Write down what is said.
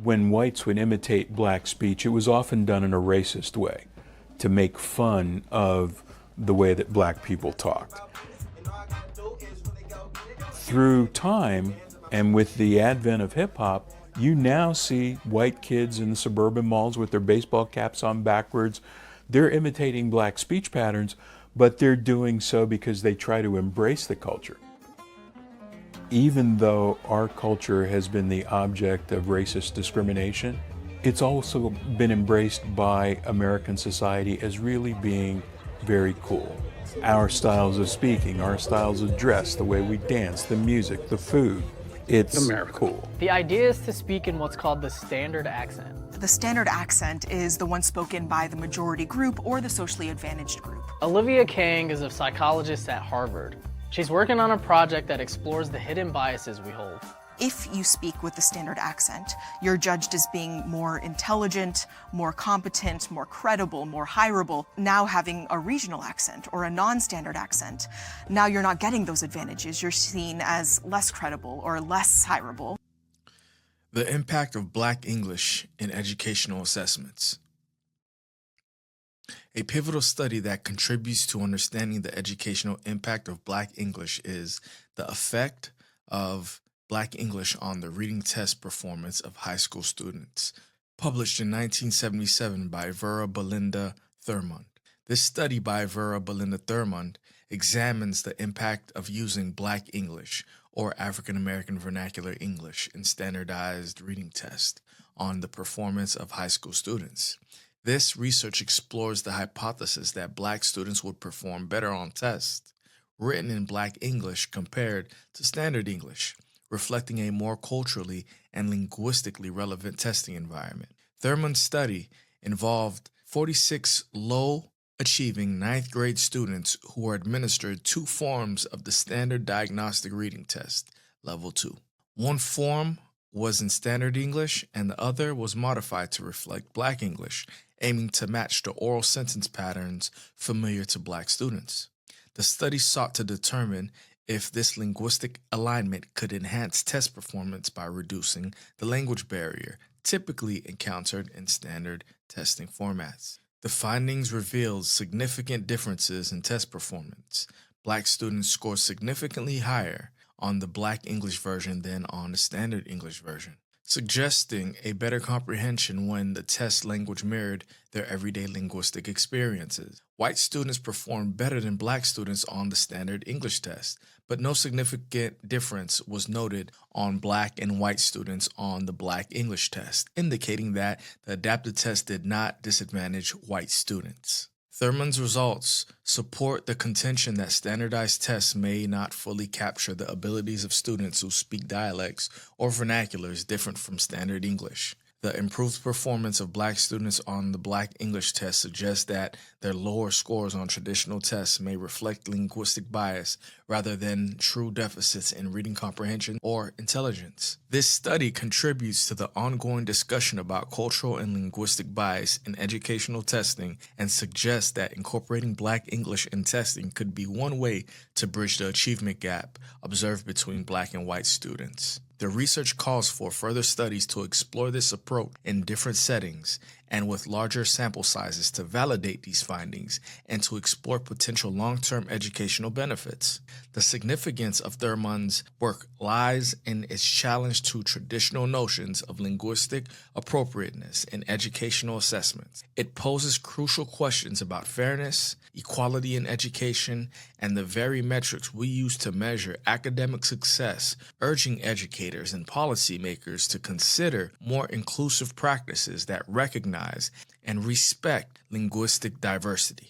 When whites would imitate black speech, it was often done in a racist way to make fun of the way that black people talked. Through time and with the advent of hip hop, you now see white kids in the suburban malls with their baseball caps on backwards. They're imitating black speech patterns, but they're doing so because they try to embrace the culture. Even though our culture has been the object of racist discrimination, it's also been embraced by American society as really being very cool. Our styles of speaking, our styles of dress, the way we dance, the music, the food, it's cool. The idea is to speak in what's called the standard accent. The standard accent is the one spoken by the majority group or the socially advantaged group. Olivia Kang is a psychologist at Harvard. She's working on a project that explores the hidden biases we hold. If you speak with the standard accent, you're judged as being more intelligent, more competent, more credible, more hireable. Now having a regional accent or a non-standard accent, now you're not getting those advantages. You're seen as less credible or less hireable. The impact of Black English in educational assessments. A pivotal study that contributes to understanding the educational impact of Black English is the effect of Black English on the reading test performance of high school students, published in 1977 by Vera Belinda Thurmond. This study by Vera Belinda Thurmond examines the impact of using Black English, or African American Vernacular English, in standardized reading tests on the performance of high school students. This research explores the hypothesis that Black students would perform better on tests written in Black English compared to standard English, reflecting a more culturally and linguistically relevant testing environment. Thurmond's study involved 46 low-achieving ninth grade students who were administered two forms of the Standard Diagnostic Reading Test, Level 2. One form was in Standard English and the other was modified to reflect Black English, aiming to match the oral sentence patterns familiar to Black students. The study sought to determine if this linguistic alignment could enhance test performance by reducing the language barrier typically encountered in standard testing formats. The findings revealed significant differences in test performance. Black students scored significantly higher on the Black English version than on the standard English version, suggesting a better comprehension when the test language mirrored their everyday linguistic experiences. White students performed better than Black students on the standard English test, but no significant difference was noted on Black and white students on the Black English test, indicating that the adaptive test did not disadvantage white students. Thurmond's results support the contention that standardized tests may not fully capture the abilities of students who speak dialects or vernaculars different from standard English. The improved performance of Black students on the Black English test suggests that their lower scores on traditional tests may reflect linguistic bias rather than true deficits in reading comprehension or intelligence. This study contributes to the ongoing discussion about cultural and linguistic bias in educational testing and suggests that incorporating Black English in testing could be one way to bridge the achievement gap observed between Black and white students. The research calls for further studies to explore this approach in different settings and with larger sample sizes to validate these findings and to explore potential long-term educational benefits. The significance of Thurmond's work lies in its challenge to traditional notions of linguistic appropriateness in educational assessments. It poses crucial questions about fairness, equality in education, and the very metrics we use to measure academic success, urging educators and policymakers to consider more inclusive practices that recognize and respect linguistic diversity.